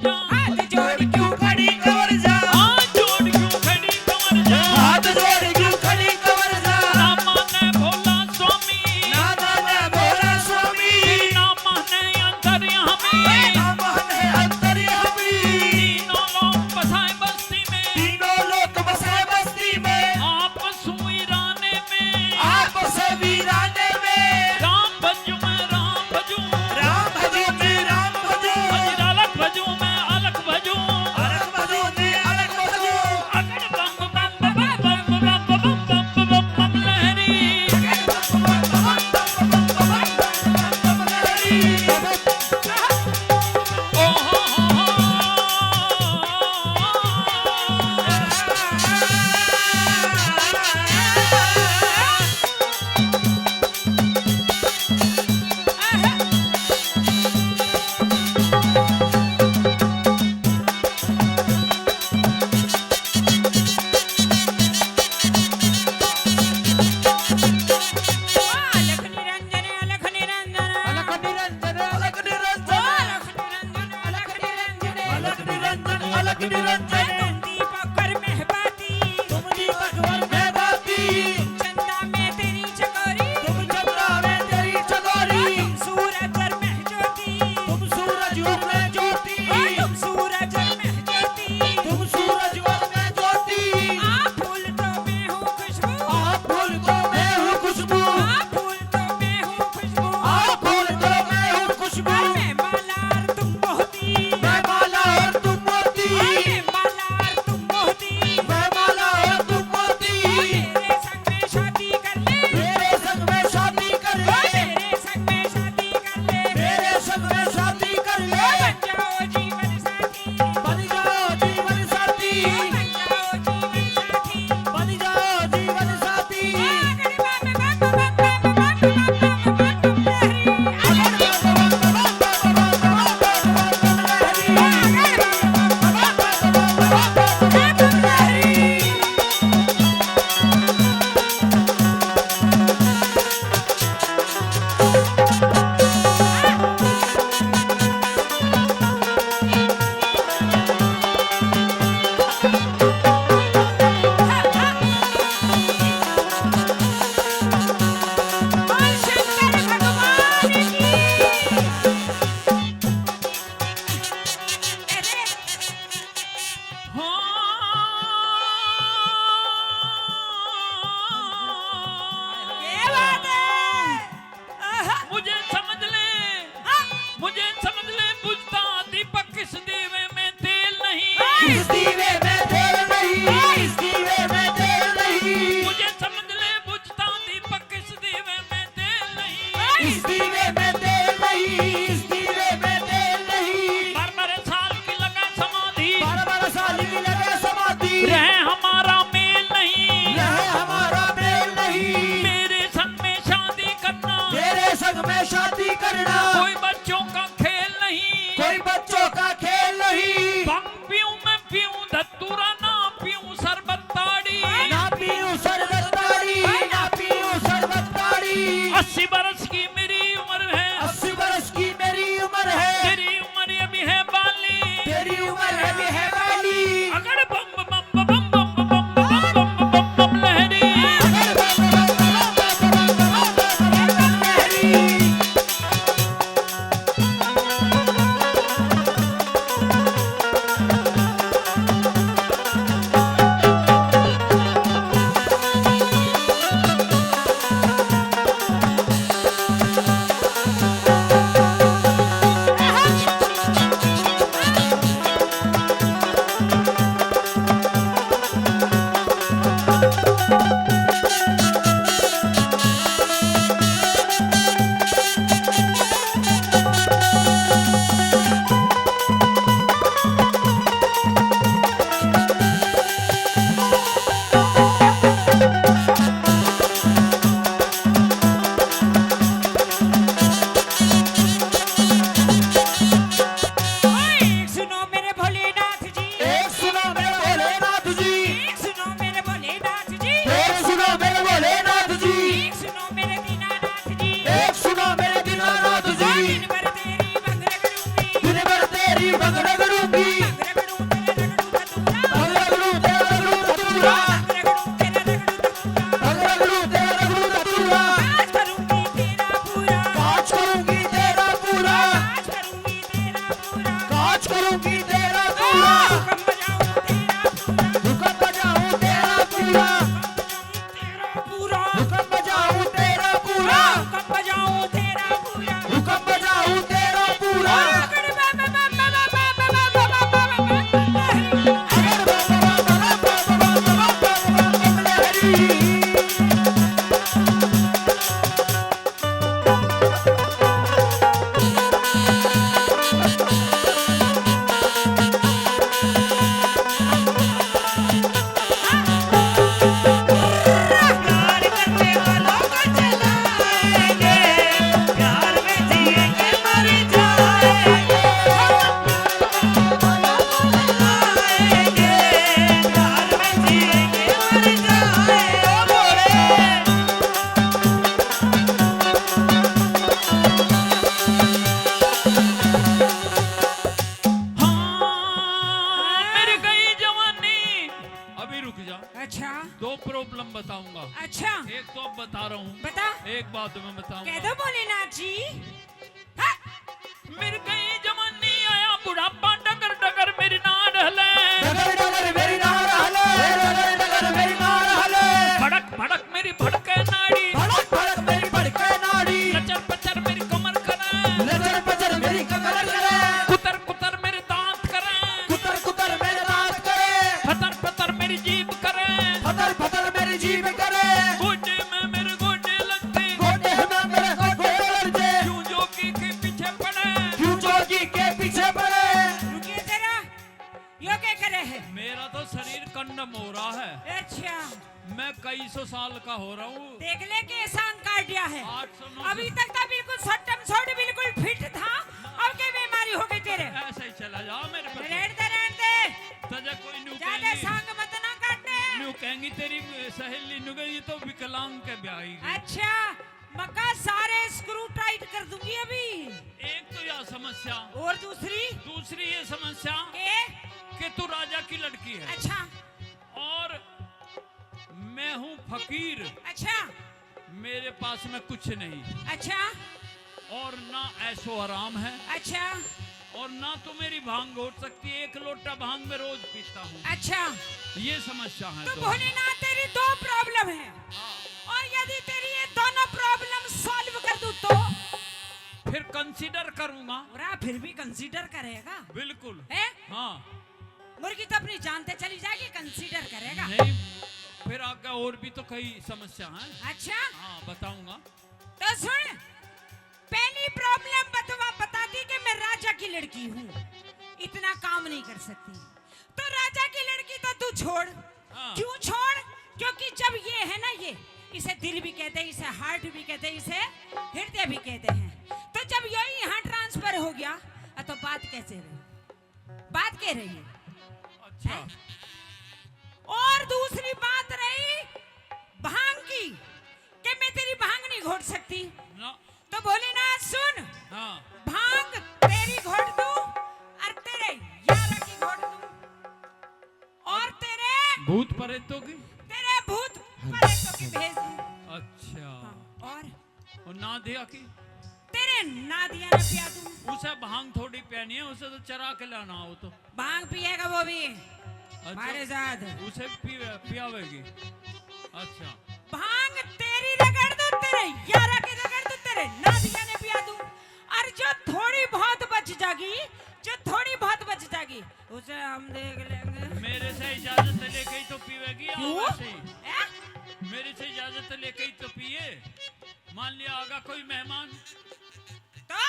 जा, हाथ जोड़ क्यों खड़ी कंवर जा, हाथ जोड़ क्यों खड़ी कंवर जा, हाथ जोड़ क्यों खड़ी कंवर जा, ना माने भोला स्वामी, ना माने भोला स्वामी, ना माने अंतर्यामी, ना माने अंतर्यामी, तीनों लोग बसाए बस्ती में, तीनों लोग बसे बस्ती में, आप सुवीराने में, आप से वीराने में, राम भजू मैं राम भजू, राम भजो मैं राम भजो, अलख भजू मैं अलख करूंगी तेरा पूरा हुक्म बजाऊं तेरा पूरा हुक्म बजाऊं तेरा पूरा तेरा पूरा हुक्म बजाऊं तेरा पूरा हुक्म बजाऊं तेरा पूरा हुक्म बजाऊं तेरा पूरा प्यार करने वालों को जलाएंगे प्यार में जिएंगे मर जाएंगे प्यार में जिएंगे मर जाएंगे हाँ मेरी गई जवानी। अभी रुक जा, अच्छा दो प्रॉब्लम बताऊंगा। अच्छा एक तो अब बता रहा हूँ, बता एक बात मैं कह बताऊंगा। दो भोलेनाथ जी हाँ, मेरी गई जवानी आया बुढ़ापा डगर डगर मेरी नाड़ हले। डगर डगर मेरी नाड़ हले डगर डगर मेरी नाड़ हले भड़क भड़क मेरी भड़के नाड़ी। भड़क भड़क मेरी भड़के नाड़ी लचर पचर मेरी कमर करे। लचर पचर मेरी कमर करे कुतर कुतर मेरे दांत करे। कुतर कुतर मेरे दांत करे फतर फतर मेरी जीभ करे। फतर फतर मेरी जीभ करे गोडे में मेरे गोडे लगते। गोडे में मेरे गोडे लड़ते क्यों जोगी के पीछे पड़े। क्यों जोगी के पीछे पड़े रुकिए जरा यो क्या करे है मेरा तो शरीर कंडम हो रहा है। अच्छा मैं कई सौ साल का हो रहा हूँ। देख ले के एहसान काट दिया है 800 अभी तक तो बिल्कुल सट्टम सोड बिल्कुल फिट था अब क्या बीमारी हो गई तेरे ऐसे ही चला जा मेरे पे। रहने दे तजे कोई न्यू ज्यादा कहेंगी, सांग मत ना काटने न्यू कहेंगी तेरी सहेली नु गई तो विकलांग के ब्याही गई। अच्छा मक्का सारे स्क्रू टाइट कर दूंगी अभी एक तो यह समस्या, और दूसरी दूसरी ये समस्या के कि तू राजा की लड़की है अच्छा और मैं हूँ फकीर। अच्छा मेरे पास में कुछ नहीं अच्छा और ना ऐशो आराम है अच्छा और ना तो मेरी भांग घोट सकती है। एक लोटा भांग में रोज पीता हूँ। अच्छा ये समस्या है। तो तो भोलेनाथ तेरी दो प्रॉब्लम है हाँ, और यदि तेरी ये दोनों प्रॉब्लम सॉल्व कर दूं तो फिर कंसीडर करूंगा। बुरा फिर भी कंसीडर करेगा बिल्कुल है हाँ। मुर्गी तो अपनी जानते चली जाएगी कंसीडर करेगा नहीं फिर आगे और भी तो कई समस्या हैं। अच्छा हाँ बताऊंगा। तो सुन पहली प्रॉब्लम बता दी कि मैं राजा की लड़की हूँ इतना काम नहीं कर सकती तो राजा की लड़की तो तू छोड़ हाँ। क्यों छोड़ क्योंकि जब ये है ना ये इसे दिल भी कहते हैं इसे हार्ट भी कहते हैं इसे हृदय भी कहते हैं तो जब यही यहाँ ट्रांसफर हो गया तो बात कैसे रही बात कह रही है अच्छा और दूसरी बात रही भांग की कि मैं तेरी भांग नहीं घोट सकती ना तो भोलेनाथ सुन हाँ भांग तेरी घोट दूं और तेरे यारा की घोट दूं और तेरे भूत प्रेतों की। भूत प्रेतों की भेज दूं अच्छा और ना दिया की तेरे नादिया ने पिया दूं उसे भांग थोड़ी पहनी है, उसे तो चरा के लाना हो तो। भांग पिएगा वो भी अच्छा, हमारे साथ उसे पियावेगी। अच्छा भांग तेरी रगड़ दूं तेरे यारा की रगड़ दूं तेरे नादिया ने पिया दूं और जो थोड़ी बहुत बच जाएगी उसे हम देख लेंगे मेरे से इजाजत लेके ही तो पीवेगी। क्यों? वैसे ही हैं? मेरे से इजाजत लेके ही तो पिए। मान लिया आगा कोई मेहमान तो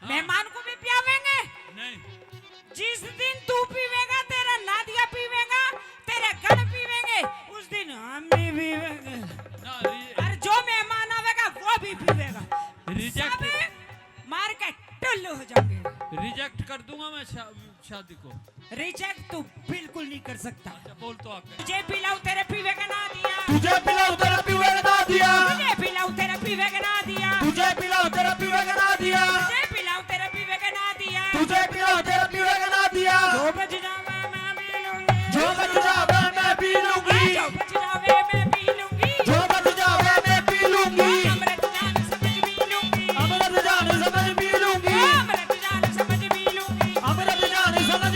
मेहमान को भी पियावेंगे नहीं। जिस दिन तू पीवेगा तेरा नादिया पीवेगा तेरे गण पीवेंगे उस दिन हम भी पीवेंगे ना और जो मेहमान आवेगा वो भी पीवेगा रिजेक्ट सब मार के टुल्लू हो जाएंगे रिजेक्ट कर दूंगा मैं शादी को। रिजेक्ट तू बिल्कुल नहीं कर सकता अच्छा बोल तो आके। तुझे पिलाऊ तेरे पीवेगा ना दिया तुझे पिलाऊं तेरा पीवेगा ना दिया तुझे पिलाऊ तेरे पीवेगा ना दिया तुझे पिलाऊं तेरा पीवेगा ना दिया तुझे पिलाऊ तेरे पीवेगा ना दिया तुझे पिलाऊं तेरा पीवेगा ना दिया जो बच जावे मैं पी लूंगी जो बच जावे मैं पी लूंगी जो बच जावे मैं पी लूंगी जो बच जावे मैं पी लूंगी अमृत जान समझ पी लूंगी अमृत जान समझ पी लूंगी अमृत जान समझ पी लूंगी अमृत जान समझ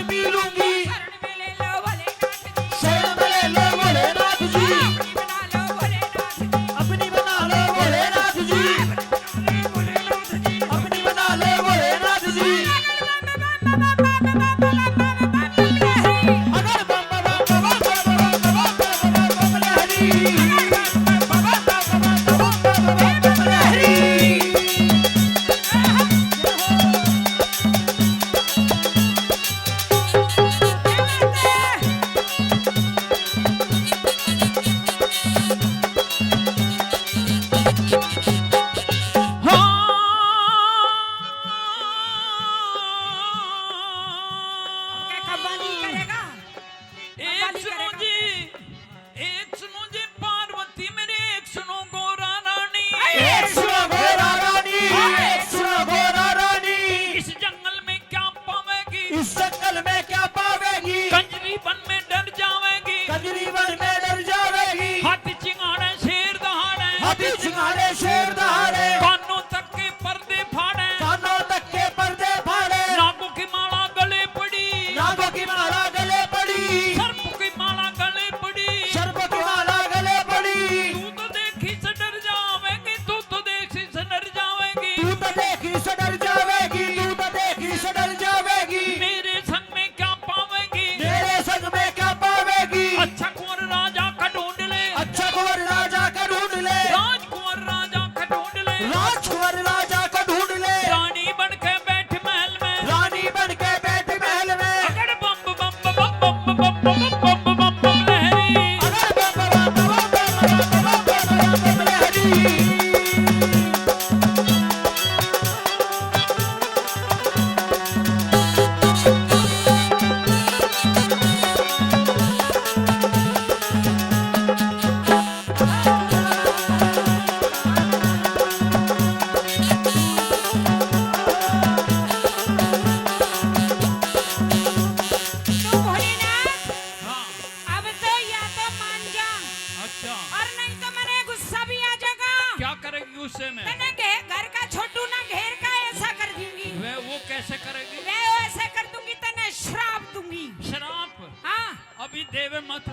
अभी देवे मत,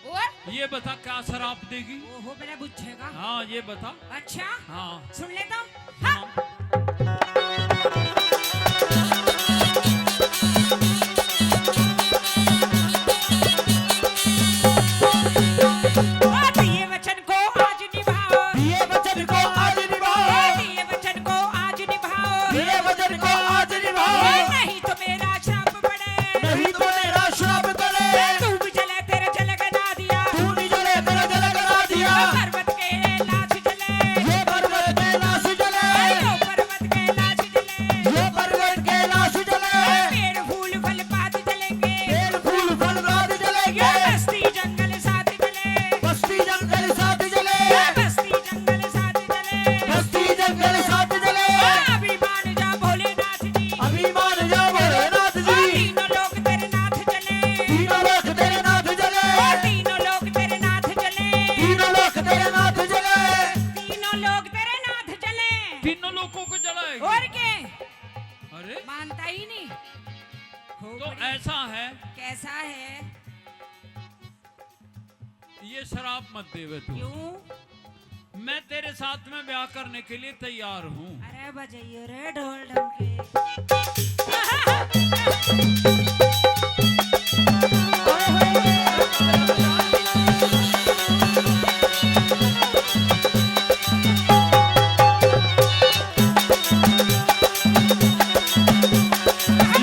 और ये बता क्या शराब देगी? ओहो मेरा बुझेगा। हाँ ये बता। अच्छा हाँ सुन लेता हूँ। हाँ। दिए वचन को आज निभाओ, दिए वचन को आज निभाओ, दिए वचन को आज निभाओ, दिए वचन को आज निभाओ, नहीं तो मेरा श्राप पड़े, नहीं तो मेरा श्राप करे। तू भी जले तेरे जल गना दिया, तू नहीं जले तेरा जल करा दिया, पर्वत के लाश जले, ये पर्वत के लाश जले, यो पर्वत के लाश जले, ये पर्वत के लाश जले, पेड़ फूल फल पात जलेंगे, पेड़ फूल फल रात जलेंगे, बस्ती जंगल साथ जले, बस्ती जंगल साथ जले, बस्ती जंगल साथ जले, बस्ती जंगल साथ जले। अभी मान जा भोलेनाथ जी, अभी मान जा भोलेनाथ जी, तीनों लोग तेरे नाथ जले, तीनों लोक तेरे नाथ जले, तीनों लोग तेरे नाथ जले, तीनों लोक तेरे नाथ जले, तीनों लोग तेरे नाथ जले। तीनों लोगों को जलाएगी। और के अरे मानता ही नहीं। हो तो बड़ी- ऐसा है, कैसा है? ये शराब मत देवे तू। क्यों? मैं तेरे साथ में ब्याह करने के लिए तैयार हूँ। अरे बजाइए रे ढोल ढमके।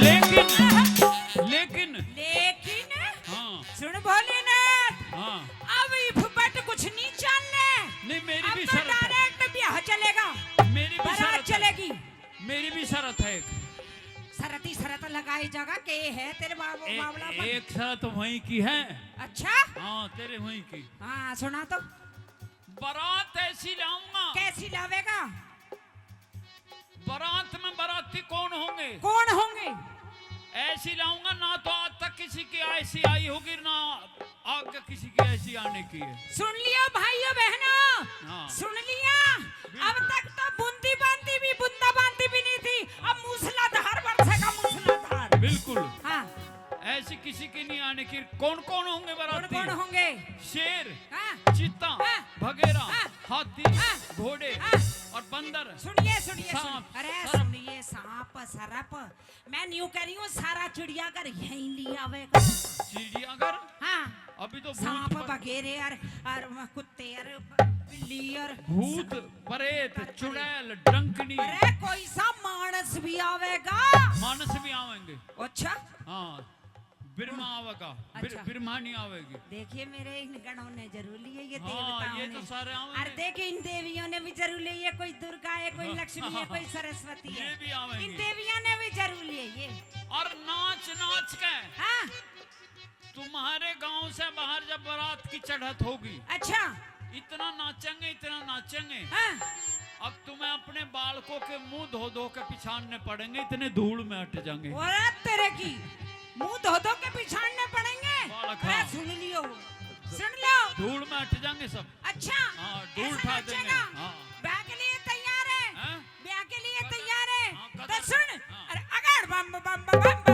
लेकिन लेकिन लेकिन हाँ सुन भोलेनाथ, हाँ अब इफबट कुछ नहीं चलने। नहीं मेरी अब भी तो शर्त है। डायरेक्ट ब्याह चलेगा, मेरी भी बारात शर्त है। चलेगी। मेरी भी शर्त है एक। शरती शरत लगाई जगह के है तेरे बाबला पर। एक शर्त वहीं की है। अच्छा हाँ तेरे वहीं की। हाँ सुना तो। बारात ऐसी लाऊंगा, कैसी लावेगा? बारात में बाराती कौन होंगे? कौन होंगे? ऐसी लाऊंगा ना तो आज तक किसी की ऐसी आई होगी ना आगे किसी की ऐसी आने की है। सुन लिया भाइयों बहनों, हाँ। सुन लिया। अब तक तो बूंदी बांधी भी बूंदा बांधी भी नहीं थी, अब मूसलाधार बरसेगा मूसलाधार। बिल्कुल हाँ ऐसी किसी की नहीं आने की। कौन कौन होंगे कौन बाराती? कौन होंगे? शेर, हाँ चीता, हाँ। भगेरा, हाँ। हाथी, हाँ। घोड़े हाँ। और बंदर। सुनिए सुनिए सांप, अरे सरप। सुनिए सांप सरप, मैं न्यू कह रही हूँ सारा चिड़ियाघर यहीं लिया आवेगा। चिड़ियाघर हाँ अभी तो सांप भूत वगैरह और कुत्ते और बिल्ली और भूत प्रेत चुड़ैल डंकनी अरे कोई सा मानस भी आवेगा। मानस भी आवेंगे। अच्छा हाँ बिरमा आवेगा। अच्छा। बिरमा नहीं आवेगी। देखिए मेरे इन गणों ने जरूर लिए ये हाँ, देवताओं ये ने। तो सारे आवेंगे। अरे देखिए इन देवियों ने भी जरूर लिए, ये कोई दुर्गा है, कोई लक्ष्मी है, कोई सरस्वती है। ये भी आवेंगी। इन देवियों ने भी जरूर लिए ये। और नाच नाच के हाँ तुम्हारे गांव से बाहर जब बारात की चढ़त होगी अच्छा इतना नाचेंगे इतना नाचेंगे। हाँ अब तुम्हें अपने बालकों के मुंह धो धो के पिछाड़ने पड़ेंगे, इतने धूल में हट जाएंगे। और तेरे की मुंह धो धो के पिछाड़ने पड़ेंगे। बालक, अरे हाँ। सुन लियो सुन लो। धूल में हट जाएंगे सब। अच्छा हाँ, धूल ऐसा उठा देंगे। नाचेगा? हाँ। ब्याह के लिए तैयार है? हैं? ब्याह के लिए तैयार है? हाँ, तो कदर- सुन हाँ। अरे अगर बम बम बम बम